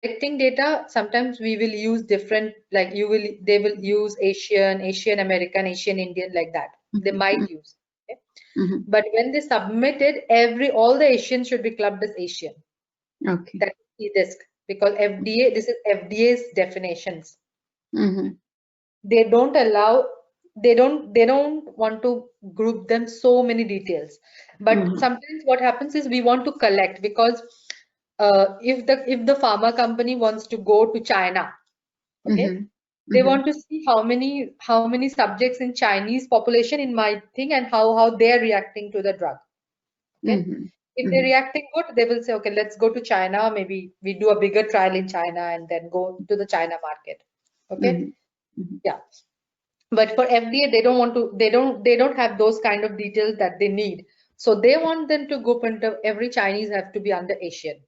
collecting data, sometimes we will use different, like they will use Asian American, Asian Indian, like that. They might use. Okay? But when they submit it, all the Asians should be clubbed as Asian. Okay. That is CDISC, because FDA, this is FDA's definitions. They don't allow, they don't want to group them so many details. But sometimes what happens is we want to collect, because if the pharma company wants to go to China, okay, they want to see how many subjects in Chinese population in my thing, and how they are reacting to the drug. Okay. If they're reacting good, they will say, okay, let's go to China. Maybe we do a bigger trial in China and then go to the China market. Okay. Yeah. But for FDA, they don't want to, they don't have those kind of details that they need. So they want them to go into every Chinese have to be under Asian.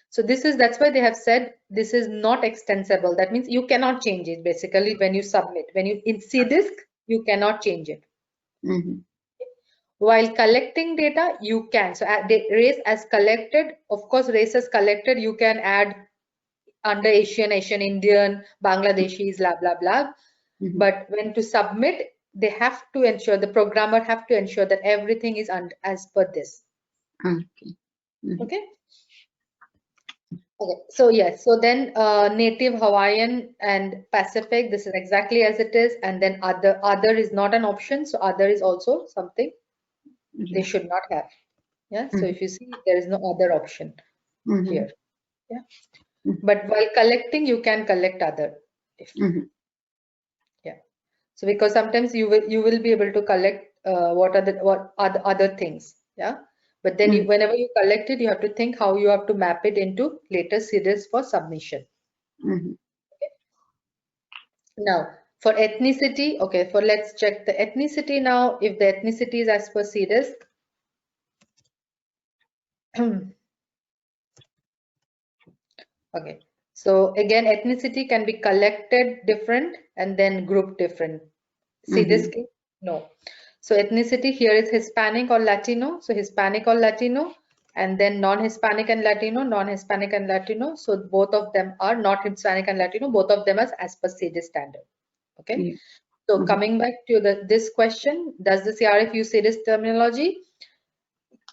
So that's why they have said this is not extensible. That means you cannot change it basically when you submit. When you in CDISC, you cannot change it. While collecting data, you can. So race as collected, of course, race as collected, you can add under Asian Indian, Bangladeshis, blah, blah, blah. But when to submit, they have to ensure, the programmer have to ensure that everything is as per this. Okay. Okay. So yes. So then native Hawaiian and Pacific, this is exactly as it is. And then other is not an option. So other is also something they should not have. Yeah. So if you see, there is no other option here. Yeah. But while collecting, you can collect other. Yeah. So because sometimes you will be able to collect what are the other things. Yeah. But then whenever you collect it, you have to think how you have to map it into later series for submission. Okay. Now for ethnicity, okay, let's check the ethnicity now. If the ethnicity is as per CDISC. Okay. So again, ethnicity can be collected different and then grouped different. CDISC, no. So ethnicity here is Hispanic or Latino. So Hispanic or Latino, and then non-Hispanic and Latino, non-Hispanic and Latino. So both of them are not Hispanic and Latino, both of them as per CDISC standard. Okay. So coming back to this question, does the CRF use CDISC terminology?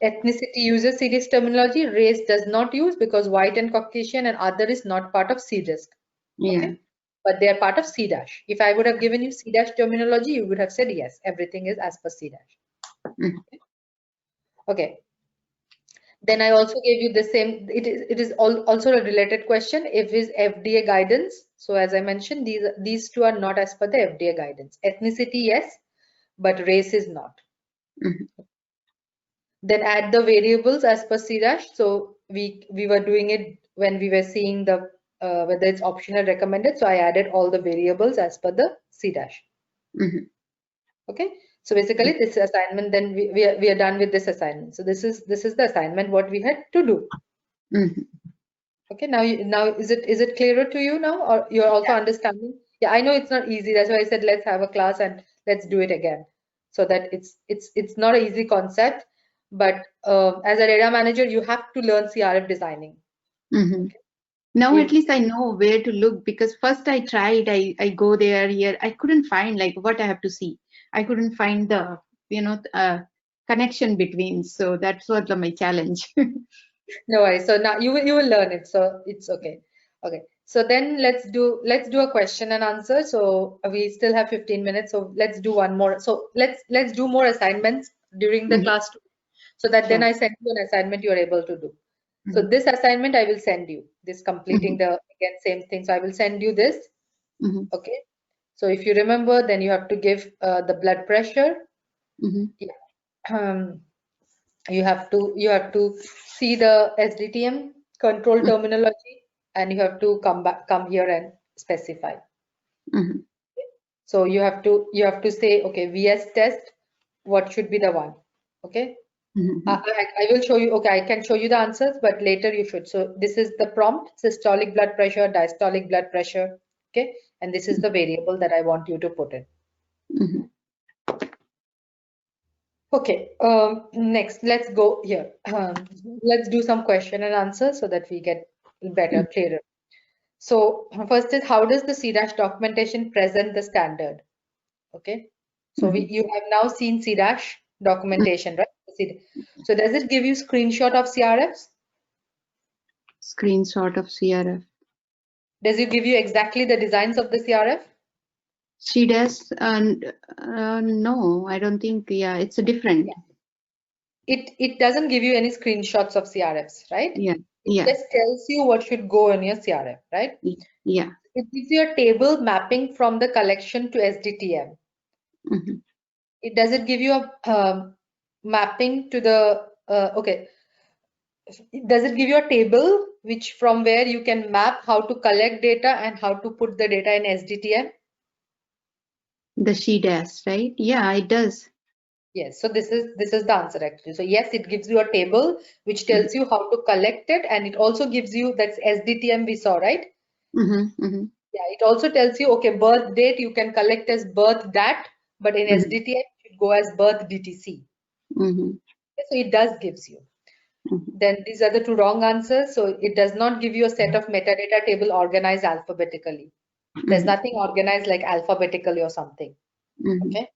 Ethnicity uses CDISC terminology. Race does not use, because white and Caucasian and other is not part of CDISC. Okay. But they are part of C dash. If I would have given you C dash terminology, you would have said yes, everything is as per C dash. Okay. Then I also gave you the same. It is also a related question. If is FDA guidance. So as I mentioned, these two are not as per the FDA guidance. Ethnicity, yes, but race is not. Then add the variables as per C dash. So we were doing it when we were seeing the whether it's optional recommended. So I added all the variables as per the C dash. Okay. So basically this assignment, then we are done with this assignment. So this is the assignment what we had to do. Okay. Now is it clearer to you now, or you're also understanding? Yeah, I know it's not easy. That's why I said let's have a class and let's do it again, so that it's not an easy concept. But as a data manager, you have to learn CRF designing. Okay. Now at least I know where to look, because first I tried, I go there, here, I couldn't find like what I have to see. I couldn't find the connection between. So that's what my challenge. No worries. So now you will learn it. So it's okay. Okay. So then let's do a question and answer. So we still have 15 minutes. So let's do one more. So let's do more assignments during the class too, so that then I send you an assignment you are able to do. So this assignment I will send you. This completing the again same thing. So I will send you this. Okay. So if you remember, then you have to give the blood pressure. Yeah. You have to see the SDTM control terminology, and you have to come here and specify. So you have to say, okay, VS test, what should be the one? Okay. I will show you. Okay, I can show you the answers, but later you should. So this is the prompt: systolic blood pressure, diastolic blood pressure. Okay, and this is the variable that I want you to put in. Okay, next let's go here. Let's do some question and answer so that we get better, clearer. So first is, how does the C- documentation present the standard? Okay. So you have now seen C- documentation, right? So does it give you screenshot of CRFs? Screenshot of CRF. Does it give you exactly the designs of the CRF? She does. No, I don't think. Yeah, it's a different. It doesn't give you any screenshots of CRFs, right? Yeah. It Yeah. just tells you what should go in your CRF, right? Yeah. It gives you a table mapping from the collection to SDTM. Does it give you a mapping to the okay? Does it give you a table which from where you can map how to collect data and how to put the data in SDTM? The she does, right? Yeah, it does. Yes, so this is the answer actually. So yes, it gives you a table which tells you how to collect it, and it also gives you, that's SDTM we saw, right? Yeah, it also tells you, okay, birth date you can collect as birth dat, but in SDTM it should go as birth DTC. So it does gives you. Then these are the two wrong answers. So it does not give you a set of metadata table organized alphabetically. There's nothing organized like alphabetically or something. Okay.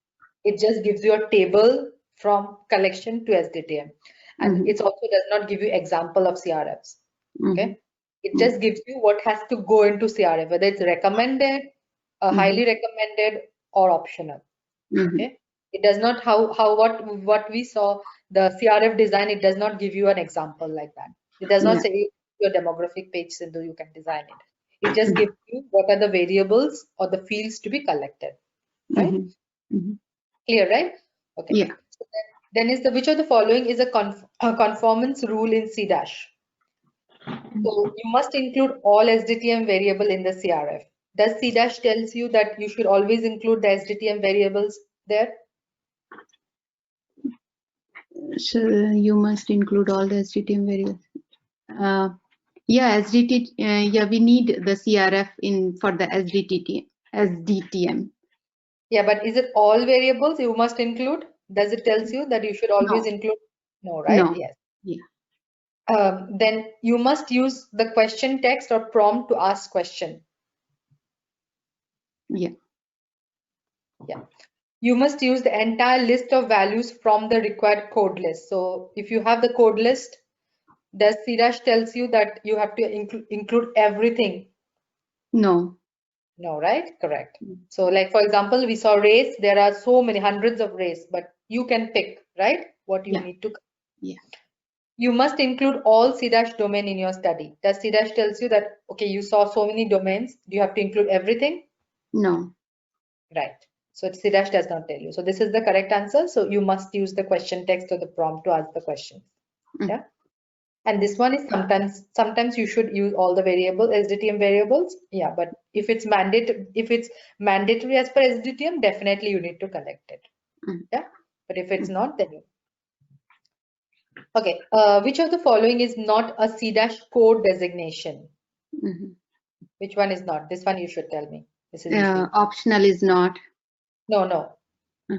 It just gives you a table from collection to SDTM. And it also does not give you example of CRFs. Okay. It just gives you what has to go into CRF, whether it's recommended, highly recommended, or optional. Okay. It does not what we saw, the CRF design, it does not give you an example like that. It does not say your demographic page, Sindhu, you can design it. It just gives you what are the variables or the fields to be collected. Right? Clear, right? Okay. Yeah. So then is the, which of the following is a conformance rule in C-? So you must include all SDTM variable in the CRF. Does C- tells you that you should always include the SDTM variables there? So you must include all the SDTM variables. Yeah, SDT. Yeah, we need the CRF in for the SDTM. Yeah, but is it all variables you must include? Does it tells you that you should always include? No, right? No. Yes. Yeah. Then you must use the question text or prompt to ask question. Yeah. Yeah. You must use the entire list of values from the required code list. So if you have the code list, does C- tells you that you have to include everything? No. No, right? Correct. So like, for example, we saw race. There are so many hundreds of race, but you can pick, right? What you need to. Yeah. You must include all C- domain in your study. Does C- tells you that, okay, you saw so many domains, do you have to include everything? No. Right. So C- does not tell you. So this is the correct answer. So you must use the question text or the prompt to ask the question. Yeah. And this one is sometimes you should use all the variable SDTM variables. Yeah, but if it's mandatory as per SDTM, definitely you need to collect it. Yeah. But if it's not, then you. Okay. Which of the following is not a C- code designation? Which one is not? This one you should tell me. This is easy. Optional is not. No.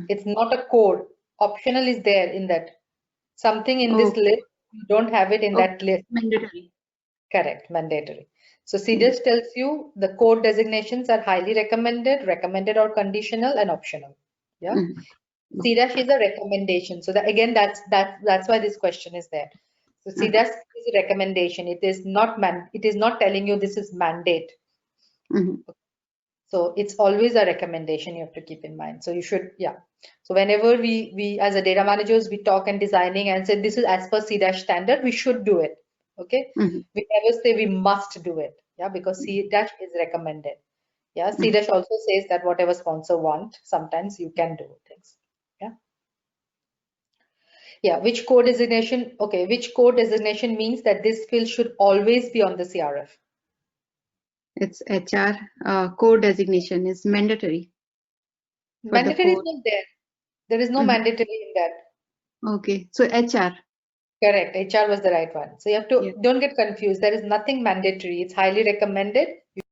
It's not a code. Optional is there in that. Something in this list, you don't have it in that list. Mandatory. Correct, mandatory. So C- tells you the code designations are highly recommended, recommended or conditional, and optional. Yeah. C- is a recommendation. So that, again, that's why this question is there. So C- is a recommendation. It is not telling you this is mandate. So it's always a recommendation you have to keep in mind. So you should, yeah. So whenever we as a data managers, we talk and designing and say this is as per C- standard, we should do it. Okay. We never say we must do it. Yeah, because C- is recommended. Yeah. C- also says that whatever sponsor want, sometimes you can do things. Yeah. Yeah. Which code designation? Okay. Which code designation means that this field should always be on the CRF? It's HR. Code designation is mandatory. Mandatory is not there. There is no mandatory in that. Okay. So HR. Correct. HR was the right one. So you have to, don't get confused. There is nothing mandatory. It's highly recommended